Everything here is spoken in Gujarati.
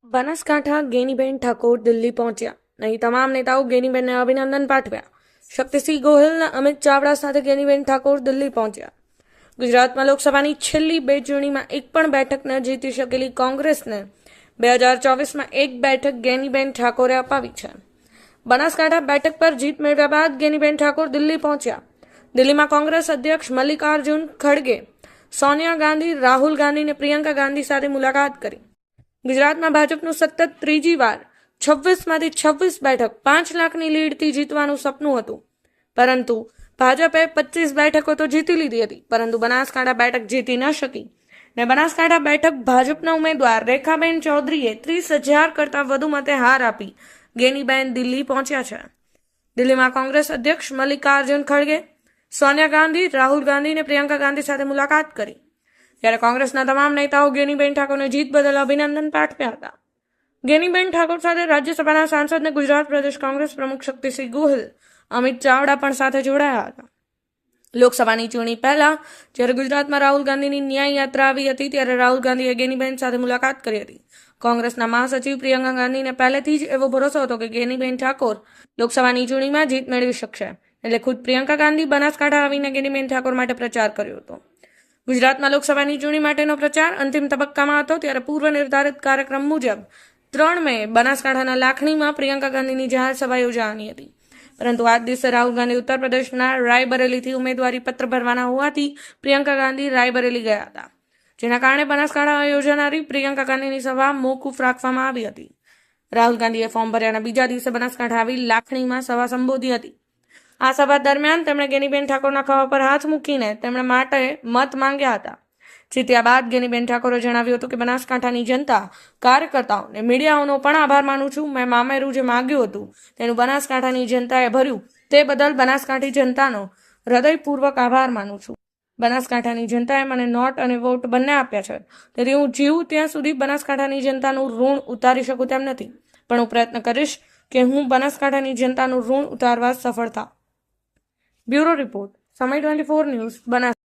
બનાસકાંઠા ગેનીબેન ઠાકોર દિલ્હી પહોંચ્યા. અહીં તમામ નેતાઓ ગેનીબેનને અભિનંદન પાઠવ્યા. શક્તિસિંહ ગોહિલ અમિત ચાવડા સાથે ગેનીબેન ઠાકોર દિલ્હી પહોંચ્યા. ગુજરાતમાં લોકસભાની છેલ્લી બે ચૂંટણીમાં એક પણ બેઠક ન જીતી શકેલી કોંગ્રેસને 2024માં એક બેઠક ગેનીબેન ઠાકોરે અપાવી છે. બનાસકાંઠા બેઠક પર જીત મેળવ્યા બાદ ગેનીબેન ઠાકોર દિલ્હી પહોંચ્યા. દિલ્હીમાં કોંગ્રેસ અધ્યક્ષ મલ્લિકાર્જુન ખડગે સોનિયા ગાંધી, રાહુલ ગાંધી અને પ્રિયંકા ગાંધી સાથે મુલાકાત કરી. ગુજરાતમાં ભાજપનું સતત ત્રીજી વાર 26માંથી 26 બેઠક 5 લાખની લીડથી જીતવાનું સપનું હતું, પરંતુ ભાજપે 25 બેઠકો તો જીતી લીધી હતી, પરંતુ બનાસકાંઠા બેઠક જીતી ન શકી ને બનાસકાંઠા બેઠક ભાજપના ઉમેદવાર રેખાબેન ચૌધરીએ 30,000 કરતાં વધુ મતે હાર આપી ગેનીબેન દિલ્હી પહોંચ્યા છે. દિલ્હીમાં કોંગ્રેસ અધ્યક્ષ મલ્લિકાર્જુન ખડગે સોનિયા ગાંધી, રાહુલ ગાંધી અને પ્રિયંકા ગાંધી સાથે મુલાકાત કરી. ત્યારે કોંગ્રેસના તમામ નેતાઓ ગેનીબેન ઠાકોરને જીત બદલ અભિનંદન પાઠવ્યા હતા. ગેનીબેન ઠાકોર સાથે રાજ્યસભાના સાંસદ અને ગુજરાત પ્રદેશ કોંગ્રેસ પ્રમુખ શક્તિસિંહ ગોહિલ, અમિત ચાવડા પણ સાથે જોડાયા હતા. લોકસભાની ચૂંટણી પહેલા જ્યારે ગુજરાતમાં રાહુલ ગાંધીની ન્યાય યાત્રા આવી હતી, ત્યારે રાહુલ ગાંધીએ ગેનીબેન સાથે મુલાકાત કરી હતી. કોંગ્રેસના મહાસચિવ પ્રિયંકા ગાંધીને પહેલેથી જ એવો ભરોસો હતો કે ગેનીબેન ઠાકોર લોકસભાની ચૂંટણીમાં જીત મેળવી શકશે, એટલે ખુદ પ્રિયંકા ગાંધી બનાસકાંઠા આવીને ગેનીબેન ઠાકોર માટે પ્રચાર કર્યો હતો. ગુજરાતમાં લોકસભાની ચૂંટણી માટેનો પ્રચાર અંતિમ તબક્કામાં હતો, ત્યારે પૂર્વ નિર્ધારિત કાર્યક્રમ મુજબ 3 મે બનાસકાંઠાના લાખણીમાં પ્રિયંકા ગાંધીની જાહેર સભા યોજાવાની હતી, પરંતુ આ દિવસે રાહુલ ગાંધી ઉત્તર પ્રદેશના રાયબરેલીથી ઉમેદવારી પત્ર ભરવાના હોવાથી પ્રિયંકા ગાંધી રાયબરેલી ગયા હતા, જેના કારણે બનાસકાંઠામાં યોજાનારી પ્રિયંકા ગાંધીની સભા મોકૂફ રાખવામાં આવી હતી. રાહુલ ગાંધીએ ફોર્મ ભર્યાના બીજા દિવસે બનાસકાંઠા આવી લાખણીમાં સભા સંબોધી હતી. આ સભા દરમિયાન તેમણે ગેનીબેન ઠાકોરના ખભા પર હાથ મૂકીને તેમણે માટે મત માંગ્યા હતા. જીત્યા બાદ ગેનીબેન ઠાકોરે જણાવ્યું હતું કે બનાસકાંઠાની જનતા, કાર્યકર્તાઓ અને મીડિયાઓનો પણ આભાર માનું છું. મેં મામેરું જે માંગ્યું હતું તેનું બનાસકાંઠાની જનતાએ ભર્યું, તે બદલ બનાસકાંઠી જનતાનો હૃદયપૂર્વક આભાર માનું છું. બનાસકાંઠાની જનતાએ મને નોટ અને વોટ બંને આપ્યા છે, તેથી હું જીવું ત્યાં સુધી બનાસકાંઠાની જનતાનું ઋણ ઉતારી શકું તેમ નથી, પણ હું પ્રયત્ન કરીશ કે હું બનાસકાંઠાની જનતાનું ઋણ ઉતારવા સફળ થાઉં. બ્યુરો રિપોર્ટ, સમય 24 ન્યૂઝ, બનાસકાંઠા.